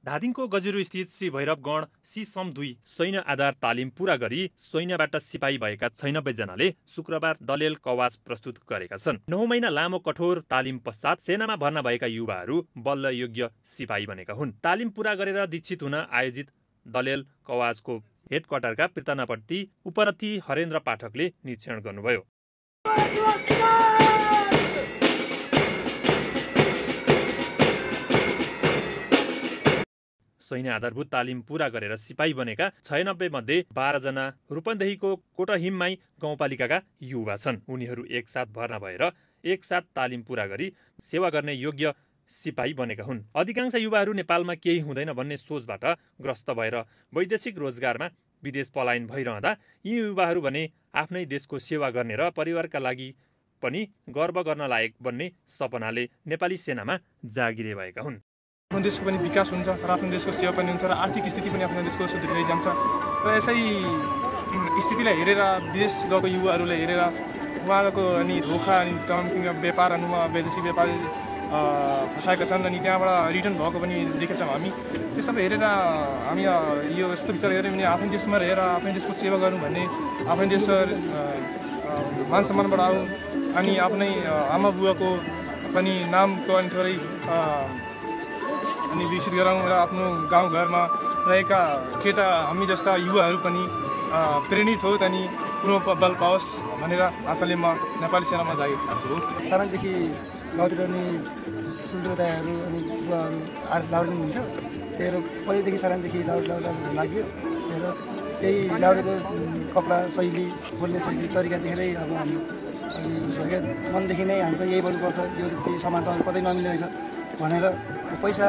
धादिङको गजुरू स्थित श्री भैरवगण सी-सम 2 सैन्य आधार तालिम पूरा गरी सैन्यबाट सिपाही भएका 96 जनाले शुक्रबार दलेल कवाच प्रस्तुत गरेका छन्। 9 महिना लामो कठोर तालिम पश्चात सेनामा भर्ना भएका युवाहरू बल्ल योग्य सिपाही बनेका हुन्। तालिम पूरा गरेर दीक्षित हुन आयोजित दलेल कवाचको हेडक्वार्टरका पीर्तनापट्टि उपरथी हरेन्द्र पाठकले निरीक्षण गर्नुभयो। सैन्य आधारभूत तालिम पूरा गरेर सिपाही बनेका 96 मध्ये 12 जना रूपन्देहीको कोटहिममाई गाउँपालिकाका युवा छन्। उनीहरू एकसाथ भर्ना भएर एकसाथ तालिम पूरा गरी सेवा गर्ने योग्य सिपाही बनेका हुन्। अधिकांश युवाहरू नेपालमा केही हुँदैन भन्ने सोचबाट ग्रस्त भएर वैदेशिक रोजगारमा विदेश पलायन भइरहँदा यी युवाहरू भने आफ्नै देशको सेवा गर्ने र परिवारका लागि पनि गर्व गर्न लायक बन्ने सपनाले नेपाली सेनामा जागिरे भएका हुन्। आफ्नो देशको पनि विकास हुन्छ र आफ्नो देशको सेवा पनि हुन्छ र आर्थिक स्थिति पनि आफ्नो देशको सुध्रिँदै जान्छ र यसै स्थितिलाई हेरेर विदेश गएको युवाहरूले हेरेर उहाँको अनि धोका अनि तमामसँग व्यापार अनि वैदेशिक व्यापार फसाएका छन् अनि त्यहाँबाट रिटर्न भएको पनि देखेछौँ हामी। त्यो सबै हेरेर हामी यो यस्तो विचार गरेर भने आफ्नै देशमा रहेर आफ्नै देशको सेवा गर्नु भन्ने आफ्नै देशको मान सम्मान बढाउँ अनि आफ्नै आमा बुवाको पनि नामको अनि थोरै अनि विकसित गराउँ र आफ्नो गाउँघरमा रहेका केटा हामी जस्ता युवाहरू पनि प्रेरित होस् अनि पुनः बल पाओस् भनेर आशाले म नेपाली सेनामा जागिर भएको हो। सानैदेखि गाउँतिर अनि ठुल्ठुलो दाइहरू अनि बुवाहरू लाउरे हुन्थ्यो। त्यही पहिलेदेखि सानैदेखि लाउरे लाग्यो र त्यही लाउरेको कपडा शैली बोल्ने शैली तरिका देखेरै अब हामी मनदेखि नै हाम्रो यही बोल्नुपर्छ, यो त्यही सामान त कतै नमिल्ने रहेछ भनेर पैसा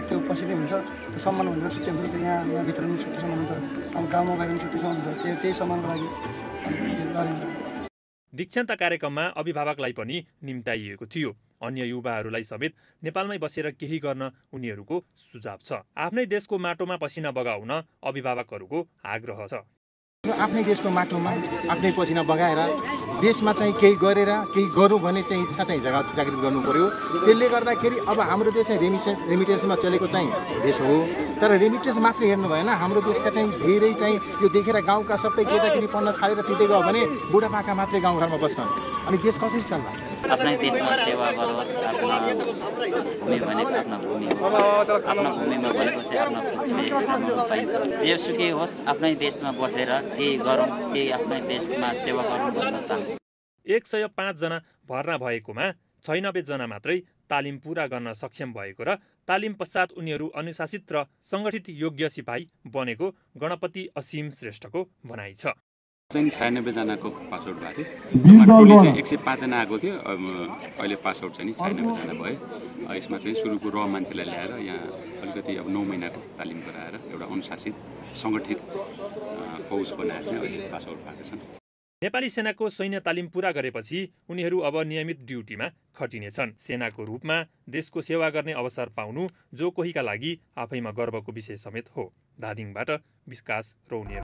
त्यो पछि नै हुन्छ, त्यो सम्मान भनेर छुट्टै हुन्छ, त्यो यहाँभित्र पनि छुट्टै सम्मान हुन्छ, अब गाउँमा गएर पनि छुट्टै सम्मान हुन्छ, त्यही सम्मानको लागि दीक्षान्त कार्यक्रममा अभिभावकलाई पनि निम्ताइएको थियो। अन्य युवाहरूलाई समेत नेपालमै बसेर केही गर्न उनीहरूको सुझाव छ। आफ्नै देशको माटोमा पसिना बगाउन अभिभावकहरूको आग्रह छ। आफ्नै देशको माटोमा आफ्नै पसिना बगाएर देशमा चाहिँ केही गरेर केही गरौँ भन्ने चाहिँ इच्छा चाहिँ जागृत गर्नु पर्यो। त्यसले गर्दाखेरि अब हाम्रो देश चाहिँ रेमिटेन्समा चलेको चाहिँ देश हो, तर रेमिटेन्स मात्रै हेर्नु भएन। हाम्रो देशका चाहिँ धेरै चाहिँ यो देखेर गाउँका सबै केटाकेटी पढ्न छाडेर तिर्दै गयो भने बुढापाका मात्रै गाउँघरमा बस्छन् अनि देश कसरी चल्ला? आफ्नै देशमा सेवा गरोस्। आफ्नो भूमि भनेको आफ्नो भूमि हो, आफ्नो भूमिमा भनेपछि आफ्नो खुसीले राम्रो पाइन्छ। जेसुकै होस् आफ्नै देशमा बसेर केही गरौँ, केही आफ्नै देशमा सेवा गरौँ भन्न चाहन्छु। 105 जना भर्ना भएकोमा 96 जना मात्रै तालिम पूरा गर्न सक्षम भएको र तालिम पश्चात उनीहरू अनुशासित र सङ्गठित योग्य सिपाही बनेको गणपति असीम श्रेष्ठको भनाइ छ। 96 जनाको पासआउट भएको थियो। टोली चाहिँ 105 जना आएको थियो, अहिले पासआउट चाहिँ 96 जना भयो। यसमा चाहिँ सुरुको र मान्छेलाई ल्याएर यहाँ अलिकति अब 9 महिनाको तालिम गराएर एउटा अनुशासित सङ्गठित फौज बनाएर चाहिँ अहिले पासआउट भएको छन्। नेपाली सेनाको सैन्य तालिम पूरा गरेपछि उनीहरू अब नियमित ड्युटीमा खटिनेछन्। सेनाको रूपमा देशको सेवा गर्ने अवसर पाउनु जो कोहीका लागि आफैमा गर्वको विषय समेत हो। धादिङबाट विकास रौनिया।